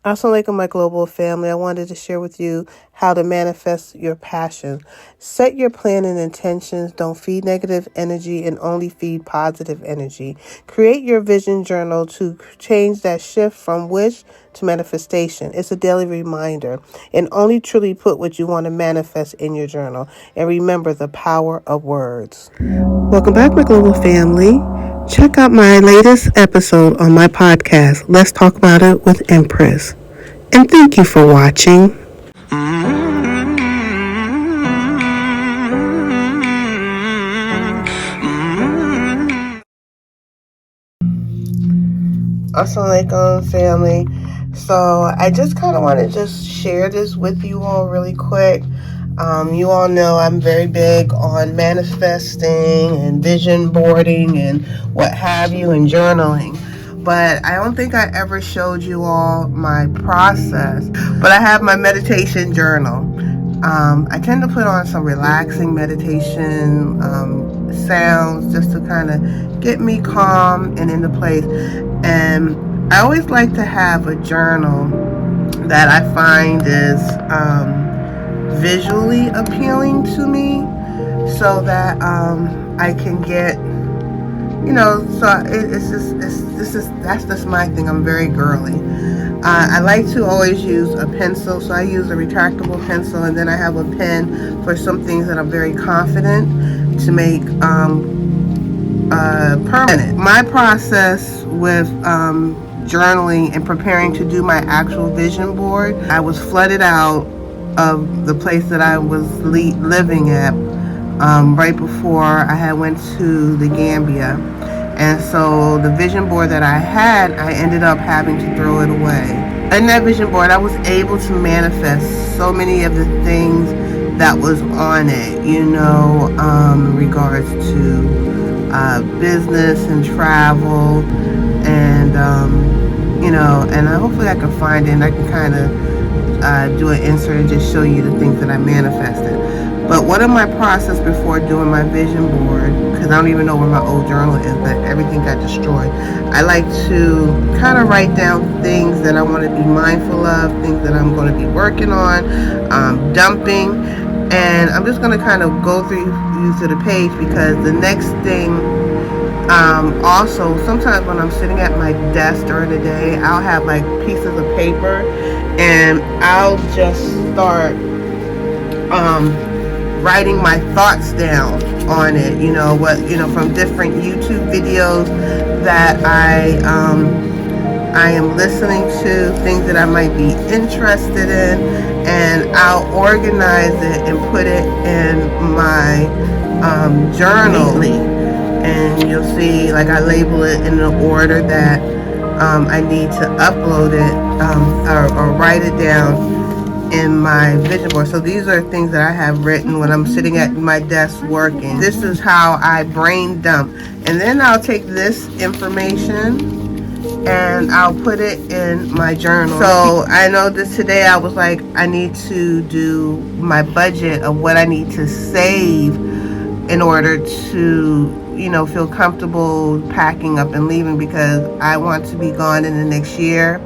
Assalamu alaikum, my global family. I wanted to share with you how to manifest your passion. Set your plan and intentions. Don't feed negative energy and only feed positive energy. Create your vision journal to change that shift from wish to manifestation. It's a daily reminder. And only truly put what you want to manifest in your journal. And remember the power of words. Welcome back, my global family. Check out my latest episode on my podcast, Let's Talk About It with Empress. And thank you for watching. Assalamu alaikum, family. So I just kind of want to just share this with you all really quick. You all know I'm very big on manifesting and vision boarding and what have you and journaling. But I don't think I ever showed you all my process. But I have my meditation journal. I tend to put on some relaxing meditation sounds just to kind of get me calm and into place. And I always like to have a journal that I find is visually appealing to me, so that I can get, that's just my thing. I'm very girly. I like to always use a pencil, so I use a retractable pencil, and then I have a pen for some things that I'm very confident to make permanent. My process with journaling and preparing to do my actual vision board, I was flooded out of the place that I was living at right before I had went to the Gambia. And so the vision board that I had, I ended up having to throw it away. In that vision board, I was able to manifest so many of the things that was on it, in regards to business and travel, and and hopefully I can find it and I can kind of do an insert and just show you the things that I manifested. But one of my process before doing my vision board, because I don't even know where my old journal is, but everything got destroyed, I like to kind of write down things that I want to be mindful of, things that I'm going to be working on, dumping, and I'm just going to kind of go through to the page, because the next thing, also sometimes when I'm sitting at my desk during the day, I'll have like pieces of paper and I'll just start writing my thoughts down on it, from different YouTube videos that I am listening to, things that I might be interested in, and I'll organize it and put it in my journal. And you'll see, like, I label it in the order that I need to upload it or write it down in my vision board. So these are things that I have written when I'm sitting at my desk working. This is how I brain dump. And then I'll take this information and I'll put it in my journal. So I know that today I was like, I need to do my budget of what I need to save in order to feel comfortable packing up and leaving, because I want to be gone in the next year.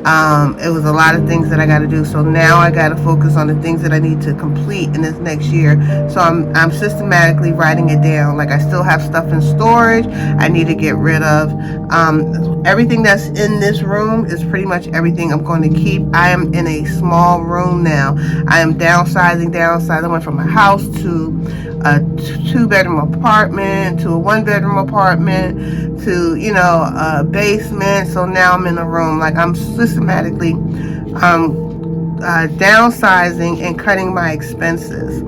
It was a lot of things that I got to do, so now I got to focus on the things that I need to complete in this next year. So I'm systematically writing it down. Like, I still have stuff in storage I need to get rid of. Everything that's in this room is pretty much everything I'm going to keep. I am in a small room now. I am downsizing. I went from a house to a 2-bedroom apartment to a 1-bedroom apartment to a basement. So now I'm in a room. Like, I'm systematically downsizing and cutting my expenses.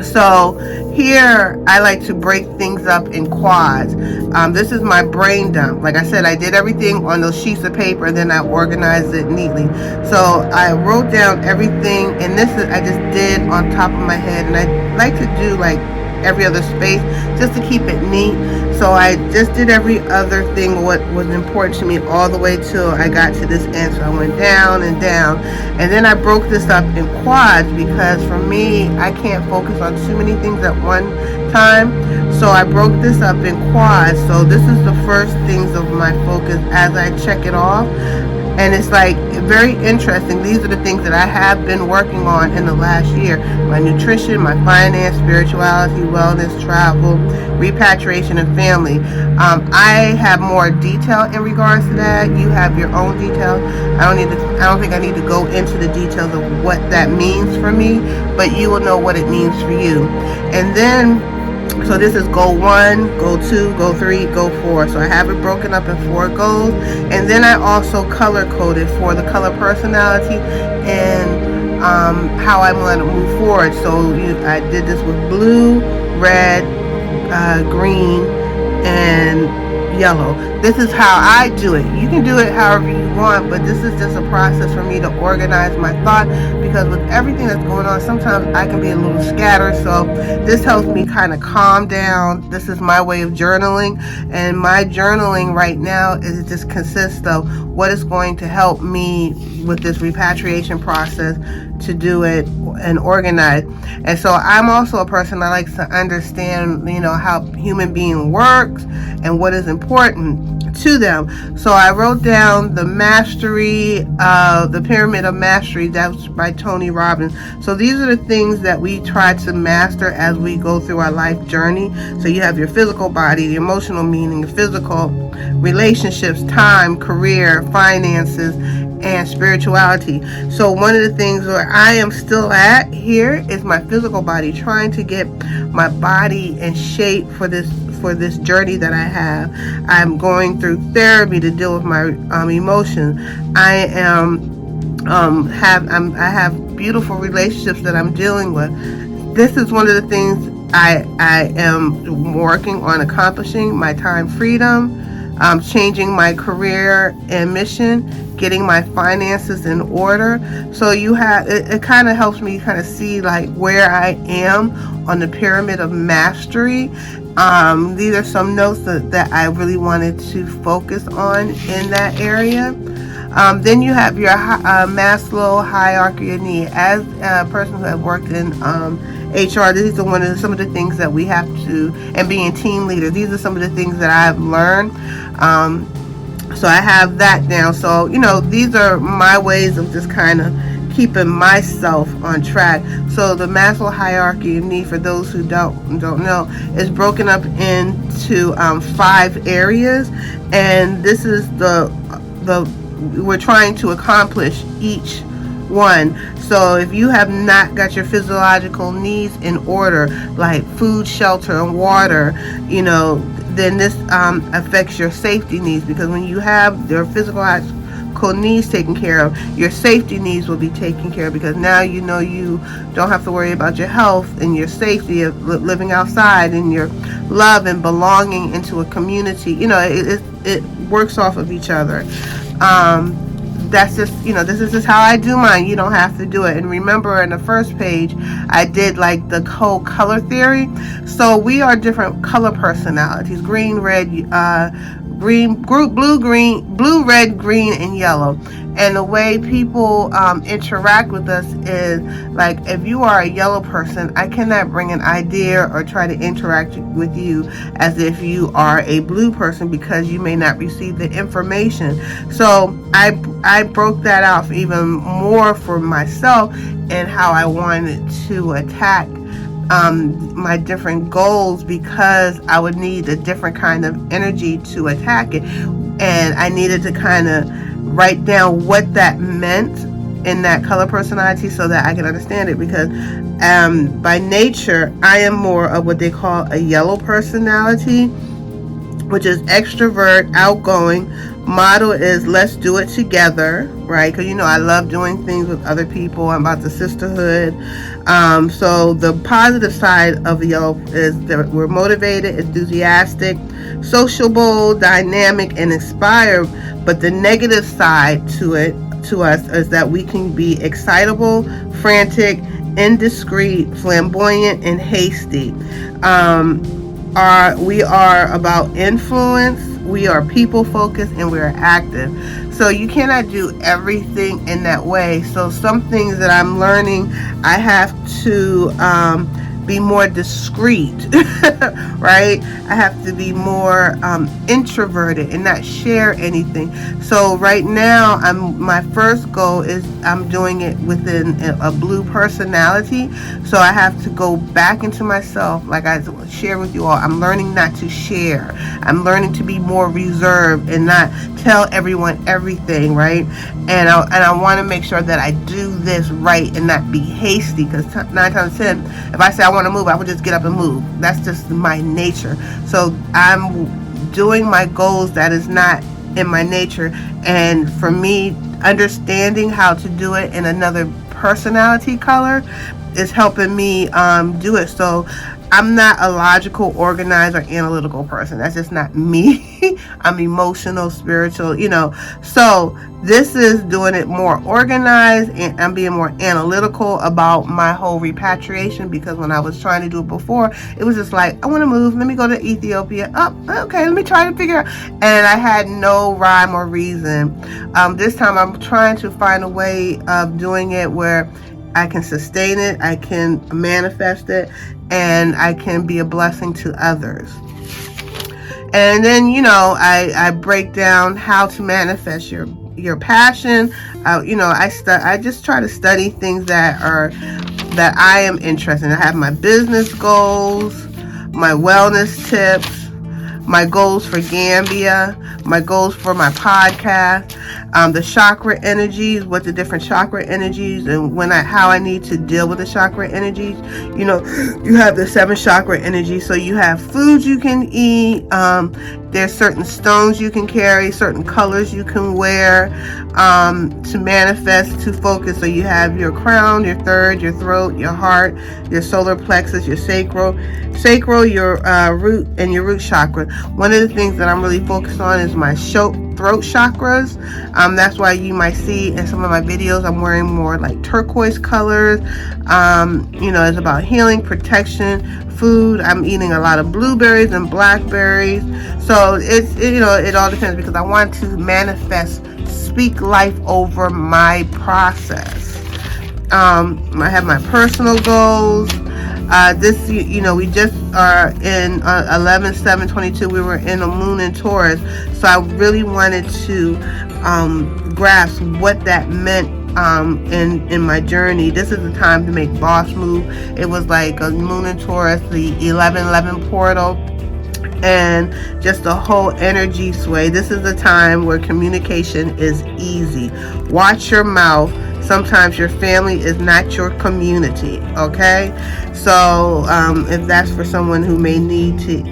So here I like to break things up in quads. This is my brain dump. Like I said, I did everything on those sheets of paper and then I organized it neatly. So I wrote down everything, and I just did on top of my head, and I like to do like every other space just to keep it neat. So I just did every other thing what was important to me all the way till I got to this end. So I went down and down, and then I broke this up in quads, because for me, I can't focus on too many things at one time. So I broke this up in quads. So this is the first things of my focus as I check it off. And it's like very interesting. These are the things that I have been working on in the last year: my nutrition, my finance, spirituality, wellness, travel, repatriation, and family. I have more detail in regards to that. You have your own detail. I don't think I need to go into the details of what that means for me, but you will know what it means for you. And then, so this is goal 1, goal 2, goal 3, goal 4. So I have it broken up in 4 goals. And then I also color coded for the color personality and how I'm going to move forward. So I did this with blue, red, green, and yellow. This is how I do it. You can do it however you want, but this is just a process for me to organize my thought, because with everything that's going on, sometimes I can be a little scattered. So this helps me kind of calm down. This is my way of journaling, and my journaling right now is just consists of what is going to help me with this repatriation process to do it and organize. And so I'm also a person that likes to understand, how human being works and what is important to them. So I wrote down the mastery, the pyramid of mastery. That's by Tony Robbins. So these are the things that we try to master as we go through our life journey. So you have your physical body, the emotional meaning, physical relationships, time, career, finances, and spirituality. So one of the things where I am still at here is my physical body, trying to get my body in shape for this journey that I have. I'm going through therapy to deal with my emotions. I have beautiful relationships that I'm dealing with. This is one of the things I am working on accomplishing: my time freedom, changing my career and mission, getting my finances in order. So it kind of helps me kind of see like where I am on the pyramid of mastery. These are some notes that I really wanted to focus on in that area. Then you have your Maslow hierarchy of need. As a person who has worked in HR, these are some of the things that we have to, and being team leader, these are some of the things that I've learned. So I have that down. So, these are my ways of just kind of keeping myself on track. So the Maslow hierarchy of need, for those who don't know, is broken up into 5 areas, and this is we're trying to accomplish each one. So if you have not got your physiological needs in order, like food, shelter, and water, then this affects your safety needs, because when you have your physiological needs taken care of, your safety needs will be taken care of, because now you don't have to worry about your health and your safety of living outside, and your love and belonging into a community. It works off of each other. That's just, this is just how I do mine. You don't have to do it. And remember, in the first page, I did like the whole color theory. So we are different color personalities: green, red, blue, red, green, and yellow. And the way people interact with us is like, if you are a yellow person, I cannot bring an idea or try to interact with you as if you are a blue person, because you may not receive the information. So I broke that off even more for myself, and how I wanted to attack my different goals, because I would need a different kind of energy to attack it. And I needed to kind of write down what that meant in that color personality so that I can understand it, because by nature I am more of what they call a yellow personality, which is extrovert, outgoing. Motto is let's do it together, right? Because I love doing things with other people. I'm about the sisterhood. So the positive side of the yellow is that we're motivated, enthusiastic, sociable, dynamic, and inspired. But the negative side to us is that we can be excitable, frantic, indiscreet, flamboyant, and hasty. We are about influence, we are people focused, and we are active. So you cannot do everything in that way. So some things that I'm learning, I have to be more discreet, right? I have to be more introverted and not share anything. So right now, my first goal is I'm doing it within a blue personality. So I have to go back into myself, like I share with you all. I'm learning not to share. I'm learning to be more reserved and not tell everyone everything, right? And I want to make sure that I do this right and not be hasty, because 9 times 10, if I say I want to move, I would just get up and move. That's just my nature. So I'm doing my goals that is not in my nature, and for me, understanding how to do it in another personality color is helping me do it. So I'm not a logical, organized, or analytical person. That's just not me. I'm emotional, spiritual, So this is doing it more organized, and I'm being more analytical about my whole repatriation, because when I was trying to do it before, it was just like, I want to move. Let me go to Ethiopia. Oh, okay. Let me try to figure out. And I had no rhyme or reason. This time I'm trying to find a way of doing it where I can sustain it, I can manifest it, and I can be a blessing to others. And then, I break down how to manifest your passion. I just try to study things that I am interested in. I have my business goals, my wellness tips, my goals for Gambia, my goals for my podcast, the chakra energies, what the different chakra energies, and how I need to deal with the chakra energies. You have the 7 chakra energies, so you have foods you can eat. There's certain stones you can carry, certain colors you can wear to manifest, to focus. So you have your crown, your third, your throat, your heart, your solar plexus, your sacral, your root, and your root chakra. One of the things that I'm really focused on is my throat chakras. That's why you might see in some of my videos I'm wearing more like turquoise colors. It's about healing, protection, food. I'm eating a lot of blueberries and blackberries. So it all depends, because I want to manifest, speak life over my process. I have my personal goals. We just are in 11/7/22. We were in a moon in Taurus, so I really wanted to grasp what that meant in my journey. This is the time to make boss move. It was like a moon in Taurus, the 11/11 portal, and just the whole energy sway. This is the time where communication is easy. Watch your mouth. Sometimes your family is not your community, okay? So if that's for someone who may need to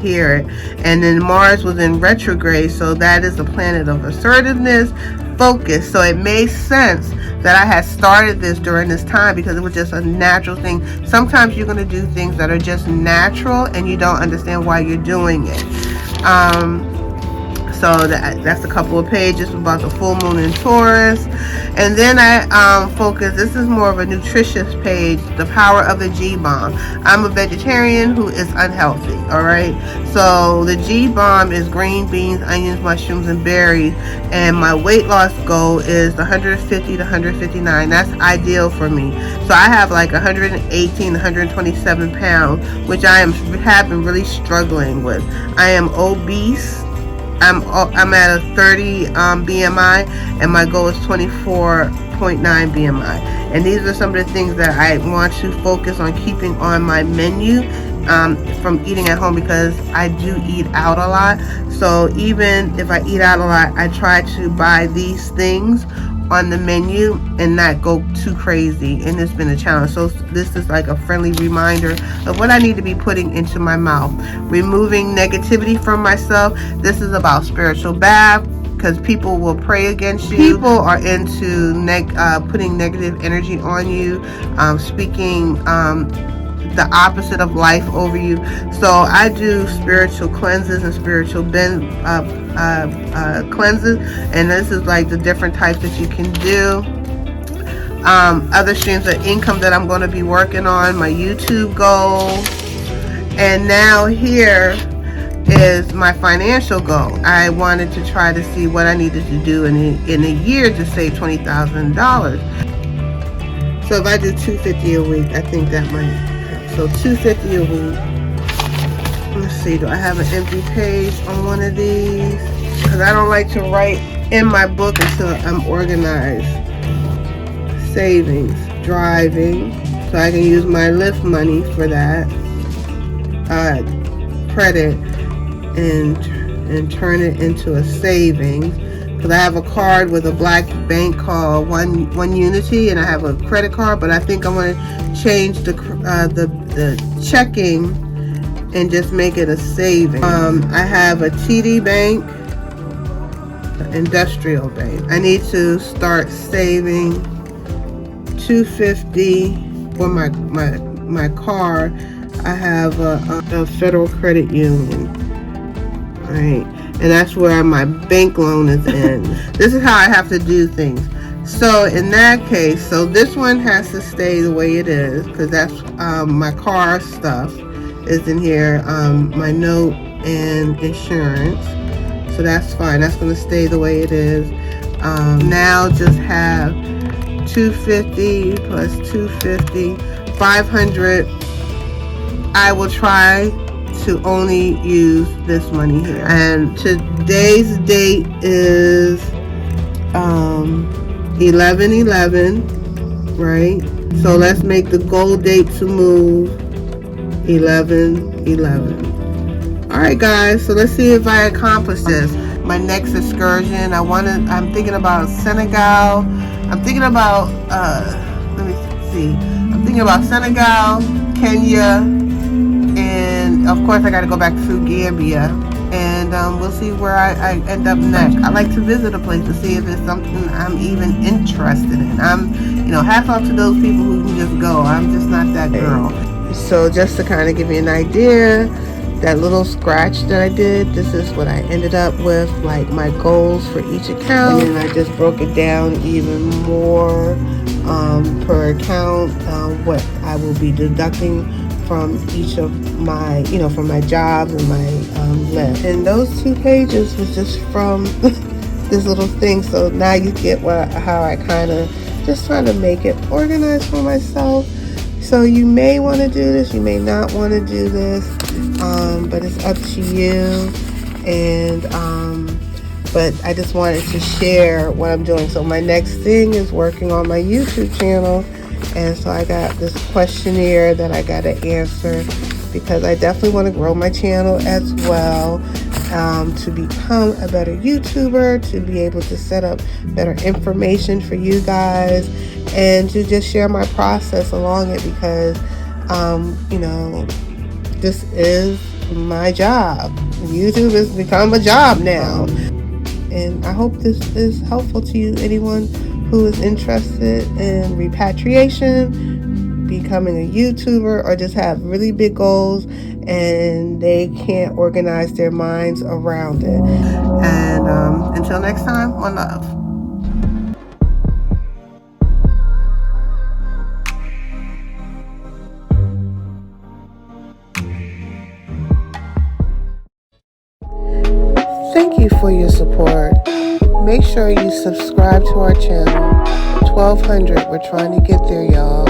hear it. And then Mars was in retrograde, so that is a planet of assertiveness, focus. So it made sense that I had started this during this time, because it was just a natural thing. Sometimes you're going to do things that are just natural and you don't understand why you're doing it. So that's a couple of pages about the full moon in Taurus. And then I focus, this is more of a nutritious page, the power of the G-bomb. I'm a vegetarian who is unhealthy, all right? So the G-bomb is green beans, onions, mushrooms, and berries. And my weight loss goal is 150 to 159. That's ideal for me. So I have like 118, 127 pounds, which have been really struggling with. I am obese. I'm at a 30 BMI, and my goal is 24.9 BMI. And these are some of the things that I want to focus on keeping on my menu from eating at home, because I do eat out a lot. So even if I eat out a lot, I try to buy these things on the menu and not go too crazy, and it's been a challenge. So this is like a friendly reminder of what I need to be putting into my mouth. Removing negativity from myself. This is about spiritual bath, because people will pray against you. People are into putting negative energy on you, speaking the opposite of life over you. So I do spiritual cleanses and spiritual cleanses, and this is like the different types that you can do. Other streams of income that I'm going to be working on, my YouTube goal. And now here is my financial goal. I wanted to try to see what I needed to do in a year to save $20,000. So if I do $250 a week, I think that might help So $2.50 a week. Let's see, do I have an empty page on one of these? Because I don't like to write in my book until I'm organized. Savings, driving, so I can use my Lyft money for that. Credit and turn it into a savings. Because I have a card with a black bank called One Unity, and I have a credit card, but I think I want to change the checking and just make it a saving. I have a TD Bank, Industrial Bank. I need to start saving $2.50 for my car. I have a Federal Credit Union, right? And that's where my bank loan is in. This is how I have to do things. So in that case, so this one has to stay the way it is, because that's my car stuff is in here, my note and insurance. So that's fine. That's going to stay the way it is. Now just have $2.50 plus $2.50, $500. I will try to only use this money here. And today's date is 11/11, right? So let's make the goal date to move 11/11. All right, guys. So let's see if I accomplish this. My next excursion, I'm thinking about Senegal. I'm thinking about let me see. I'm thinking about Senegal, Kenya, and of course I got to go back through Gambia, and we'll see where I end up next. I like to visit a place to see if it's something I'm even interested in. Hats off to those people who can just go. I'm just not that girl. So just to kind of give you an idea, that little scratch that I did, this is what I ended up with, like my goals for each account, and I just broke it down even more per account, what I will be deducting from each of my, from my jobs and my list. And those 2 pages was just from this little thing. So now you get how I kind of just trying to make it organized for myself. So you may want to do this, you may not want to do this, but it's up to you. And but I just wanted to share what I'm doing. So my next thing is working on my YouTube channel. And so I got this questionnaire that I got to answer, because I definitely want to grow my channel as well, to become a better YouTuber, to be able to set up better information for you guys, and to just share my process along it, because, this is my job. YouTube has become a job now. And I hope this is helpful to you, anyone who is interested in repatriation, becoming a YouTuber, or just have really big goals and they can't organize their minds around it. And until next time, one love. Thank you for your support. Make sure you subscribe to our channel. 1,200, we're trying to get there, y'all.